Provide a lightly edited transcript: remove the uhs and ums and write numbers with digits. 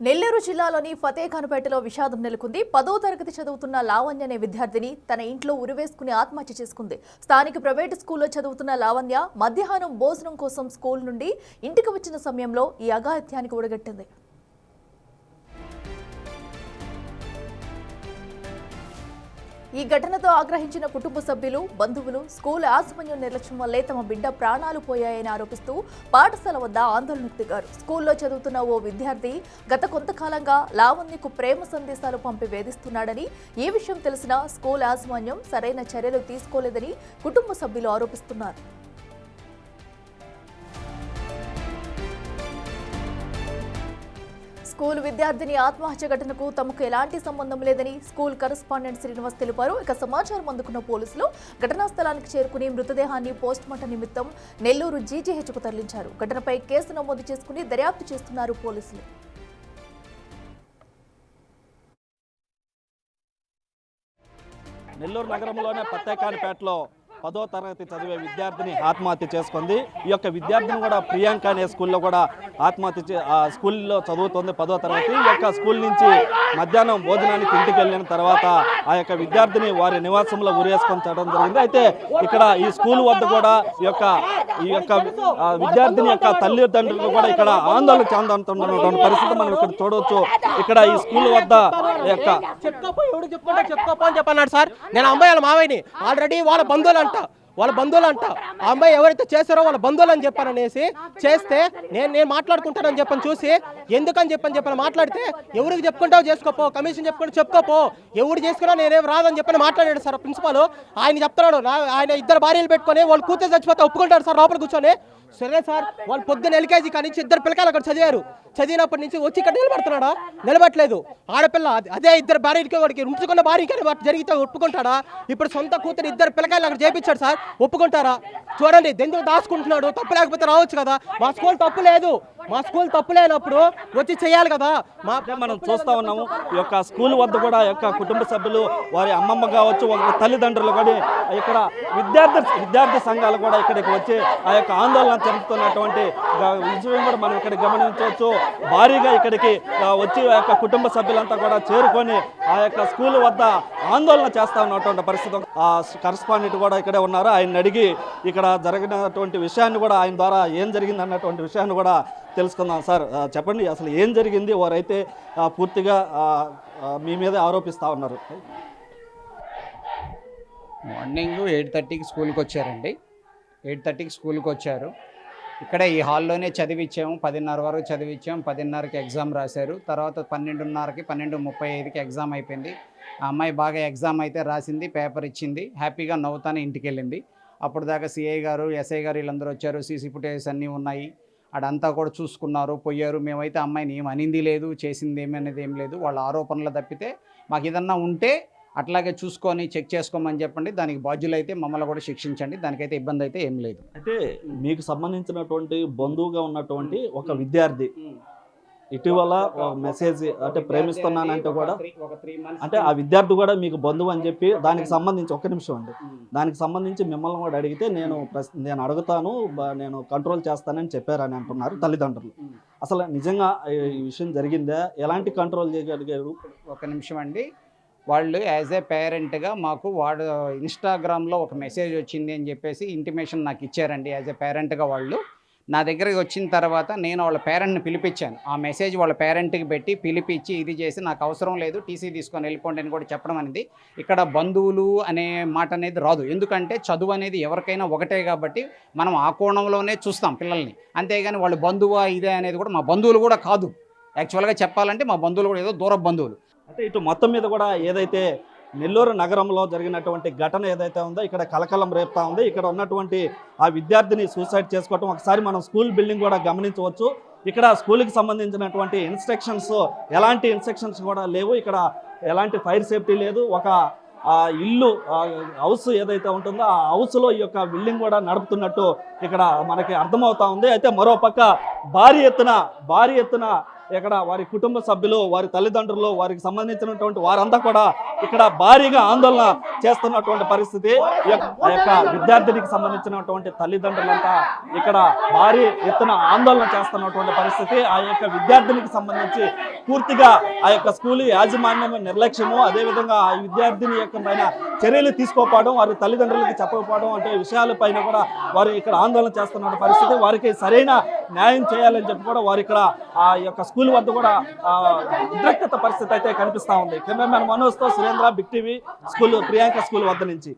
నెల్లూరు జిల్లాలోని ఫతేఖాన్పేటలో విషాదం నెలకొంది. 10వ తరగతి చదువుతున్న లావణ్య అనే విద్యార్థిని తన ఇంట్లో ఉరివేసుకుని ఆత్మహత్య చేసుకుంది. స్థానిక ప్రైవేటు స్కూల్లో చదువుతున్న లావణ్య మధ్యాహ్నం భోజనం కోసం స్కూల్ నుండి ఇంటికి వచ్చిన సమయంలో ఈ అఘాయిత్యానికి ఒడిగట్టింది. ఈ ఘటనతో ఆగ్రహించిన కుటుంబ సభ్యులు, బంధువులు స్కూల్ యాజమాన్యం నిర్లక్ష్యం వల్లే తమ బిడ్డ ప్రాణాలు పోయాయని ఆరోపిస్తూ పాఠశాల వద్ద ఆందోళనకు దిగారు. స్కూల్లో చదువుతున్న ఓ విద్యార్థి గత కొంతకాలంగా లావణ్యకు ప్రేమ సందేశాలు పంపి వేధిస్తున్నాడని, ఈ విషయం తెలిసినా స్కూల్ యాజమాన్యం సరైన చర్యలు తీసుకోలేదని కుటుంబ సభ్యులు ఆరోపిస్తున్నారు. స్కూల్ విద్యార్థిని ఆత్మహత్య ఘటనకు తమకు ఎలాంటి సంబంధం లేదని స్కూల్ కరెస్పాండెంట్ శ్రీనివాస్ తెలిపారు. ఇక సమాచారం అందుకున్న పోలీసులు ఘటనా స్థలానికి చేరుకుని మృతదేహాన్ని పోస్టుమార్టం నిమిత్తం నెల్లూరు జీజీహెచ్కు తరలించారు. ఘటనపై కేసు నమోదు చేసుకుని దర్యాప్తు చేస్తున్నారు పోలీసులు. నెల్లూరు నగరంలోనే ఫతేఖాన్పేటలో 10వ తరగతి చదివే విద్యార్థిని ఆత్మహత్య చేసుకుంది. ఈ యొక్క విద్యార్థిని కూడా ప్రియాంక అనే స్కూల్లో కూడా స్కూల్లో చదువుతుంది 10వ తరగతి. ఈ యొక్క స్కూల్ నుంచి మధ్యాహ్నం భోజనానికి ఇంటికి వెళ్ళిన తర్వాత ఆ యొక్క విద్యార్థిని వారి నివాసంలో ఉరేసుకొని చదవడం జరిగింది. అయితే ఇక్కడ ఈ స్కూల్ వద్ద కూడా ఈ యొక్క విద్యార్థిని యొక్క తల్లిదండ్రులు కూడా ఇక్కడ ఆందోళన చెందుతున్నటువంటి పరిస్థితి మనం ఇక్కడ చూడవచ్చు. ఇక్కడ ఈ స్కూల్ వద్ద చెప్పుకోపో అని చెప్పన్నాడు సార్. నేను అమ్మాయి వాళ్ళ మావయ్యని ఆల్రెడీ వాళ్ళ బంధువులు అంట ఆ అమ్మాయి ఎవరైతే చేశారో వాళ్ళ బంధువులు అని చెప్పారనేసి చేస్తే నేను మాట్లాడుకుంటానని చెప్పని చూసి ఎందుకని చెప్పని మాట్లాడితే ఎవరికి చెప్పుకుంటావు చేసుకోపో, కమిషన్ చెప్పుకోపో, ఎవరు చేసుకున్నా నేనేం రాదని చెప్పని మాట్లాడాడు సార్ ప్రిన్సిపాల్. ఆయన చెప్తున్నాడు ఆయన ఇద్దరు భార్యలు పెట్టుకొని వాళ్ళు కూతురు చచ్చిపోతే ఒప్పుకుంటారు సార్ లోపల కూర్చొని. సరే సార్ వాళ్ళు పొద్దున్న ఎల్కేజీ కానీ ఇద్దరు పిల్లకాయలు అక్కడ చదివినప్పటి నుంచి వచ్చి ఇక్కడ నిలబడుతున్నాడా? నిలబట్టలేదు. ఆడపిల్ల అదే ఇద్దరు భార్యకి వాడికి ఉంచుకున్న భార్యకి జరిగితే ఒప్పుకుంటాడా? ఇప్పుడు సొంత కూతురు ఇద్దరు పిల్లకాయలు అక్కడ చేపించాడు సార్, ఒప్పుకుంటారా? చూడండి ఎందుకు దాచుకుంటున్నాడు? తప్పు లేకపోతే రావచ్చు కదా. మా స్కూల్ తప్పు లేనప్పుడు వచ్చి చేయాలి కదా. మనం చూస్తా ఉన్నాము ఈ యొక్క స్కూల్ వద్ద కూడా యొక్క కుటుంబ సభ్యులు, వారి అమ్మమ్మ కావచ్చు, ఒక తల్లిదండ్రులు కూడా ఇక్కడ విద్యార్థి సంఘాలు కూడా ఇక్కడికి వచ్చి ఆ యొక్క ఆందోళన జరుపుతున్నటువంటి విషయం కూడా మనం ఇక్కడ గమనించవచ్చు. భారీగా ఇక్కడికి వచ్చి ఆ యొక్క కుటుంబ సభ్యులంతా కూడా చేరుకొని ఆ యొక్క స్కూల్ వద్ద ఆందోళన చేస్తా ఉన్నటువంటి పరిస్థితి. ఆ కరెస్పాండెంట్ కూడా ఇక్కడే ఉన్నారు. ఆయన అడిగి ఇక్కడ జరిగినటువంటి విషయాన్ని కూడా ఆయన ద్వారా ఏం జరిగింది అన్నటువంటి విషయాన్ని కూడా తెలుసుకుందాం. సార్ చెప్పండి, అసలు ఏం జరిగింది? వారైతే పూర్తిగా మీ మీద ఆరోపిస్తూ ఉన్నారు. మార్నింగ్ 8:30కి స్కూల్కి వచ్చారండి. 8:30కి స్కూల్కి వచ్చారు. ఇక్కడ ఈ హాల్లోనే చదివించాము. 10:30 వరకు చదివించాము. 10:30కి ఎగ్జామ్ రాశారు. తర్వాత 12:30కి 12:35కి ఎగ్జామ్ అయిపోయింది. ఆ అమ్మాయి బాగా ఎగ్జామ్ అయితే రాసింది, పేపర్ ఇచ్చింది, హ్యాపీగా నవ్వుతానే ఇంటికి వెళ్ళింది. అప్పుడు దాకా సిఐ గారు, ఎస్ఐ గారు వీళ్ళందరూ వచ్చారు. సీసీ ఫుటేజెస్ అన్నీ ఉన్నాయి, అడంతా కూడా చూసుకున్నారు, పోయారు. మేమైతే అమ్మాయిని ఏం అనింది లేదు, చేసింది ఏమనేది ఏం లేదు. వాళ్ళ ఆరోపణలు తప్పితే మాకు ఏదన్నా ఉంటే అట్లాగే చూసుకొని చెక్ చేసుకోమని చెప్పండి. దానికి బాధ్యులైతే మమ్మల్ని కూడా శిక్షించండి, దానికైతే ఇబ్బంది అయితే ఏం లేదు. అయితే మీకు సంబంధించినటువంటి బంధువుగా ఉన్నటువంటి ఒక విద్యార్థి ఇటీవల మెసేజ్ అంటే ప్రేమిస్తున్నానంటే కూడా అంటే ఆ విద్యార్థి కూడా మీకు బంధువు అని చెప్పి దానికి సంబంధించి ఒక్క నిమిషం అండి, దానికి సంబంధించి మిమ్మల్ని కూడా అడిగితే నేను అడుగుతాను, నేను కంట్రోల్ చేస్తానని చెప్పారని అంటున్నారు తల్లిదండ్రులు. అసలు నిజంగా ఈ విషయం జరిగిందా? ఎలాంటి కంట్రోల్ చేయగలిగారు? ఒక నిమిషం అండి. వాళ్ళు యాజ్ ఏ పేరెంట్గా మాకు వాడు ఇన్స్టాగ్రామ్లో ఒక మెసేజ్ వచ్చింది అని చెప్పేసి ఇంటిమేషన్ నాకు ఇచ్చారండి. యాజ్ ఏ పేరెంట్గా వాళ్ళు నా దగ్గరికి వచ్చిన తర్వాత నేను వాళ్ళ పేరెంట్ని పిలిపించాను. ఆ మెసేజ్ వాళ్ళ పేరెంట్కి పెట్టి పిలిపించి ఇది చేసి నాకు అవసరం లేదు, టీసీ తీసుకొని వెళ్ళిపోండి అని కూడా చెప్పడం అనేది. ఇక్కడ బంధువులు అనే మాట అనేది రాదు. ఎందుకంటే చదువు అనేది ఎవరికైనా ఒకటే కాబట్టి మనం ఆ కోణంలోనే చూస్తాం పిల్లల్ని. అంతేగాని వాళ్ళు బంధువు ఇదే అనేది కూడా మా బంధువులు కూడా కాదు. యాక్చువల్గా చెప్పాలంటే మా బంధువులు కూడా ఏదో దూర బంధువులు. అంటే ఇటు మొత్తం మీద కూడా ఏదైతే నెల్లూరు నగరంలో జరిగినటువంటి ఘటన ఏదైతే ఉందో ఇక్కడ కలకలం రేపుతా ఉంది. ఇక్కడ ఉన్నటువంటి ఆ విద్యార్థిని సూసైడ్ చేసుకోవటం ఒకసారి మనం స్కూల్ బిల్డింగ్ కూడా గమనించవచ్చు. ఇక్కడ స్కూల్కి సంబంధించినటువంటి ఎలాంటి ఇన్స్ట్రక్షన్స్ కూడా లేవు. ఇక్కడ ఎలాంటి ఫైర్ సేఫ్టీ లేదు. ఒక ఇల్లు హౌస్ ఏదైతే ఉంటుందో ఆ హౌస్లో ఈ యొక్క బిల్డింగ్ కూడా నడుపుతున్నట్టు ఇక్కడ మనకి అర్థమవుతా ఉంది. అయితే మరోపక్క భారీ ఎత్తున ఇక్కడ వారి కుటుంబ సభ్యులు, వారి తల్లిదండ్రులు, వారికి సంబంధించినటువంటి వారంతా కూడా ఇక్కడ భారీగా ఆందోళన చేస్తున్నటువంటి పరిస్థితి. ఆ యొక్క విద్యార్థినికి సంబంధించినటువంటి తల్లిదండ్రులంతా ఇక్కడ భారీ ఎత్తున ఆందోళన చేస్తున్నటువంటి పరిస్థితి. ఆ యొక్క విద్యార్థినికి సంబంధించి పూర్తిగా ఆ యొక్క స్కూల్ యాజమాన్యం నిర్లక్ష్యము, అదేవిధంగా ఆ విద్యార్థిని యొక్క పైన చర్యలు తీసుకోకపోవడం, వారి తల్లిదండ్రులకి చెప్పకపోవడం అంటే విషయాలపైన కూడా వారు ఇక్కడ ఆందోళన చేస్తున్న పరిస్థితి. వారికి సరైన న్యాయం చేయాలని చెప్పి కూడా వారు ఇక్కడ ఆ యొక్క స్కూల్ వద్ద కూడా ఉద్రిక్తత పరిస్థితి అయితే కనిపిస్తా ఉంది. కెమెరామెన్ మనోజ్తో Surendra, big TV, Priyanka school వద్ద నుంచి.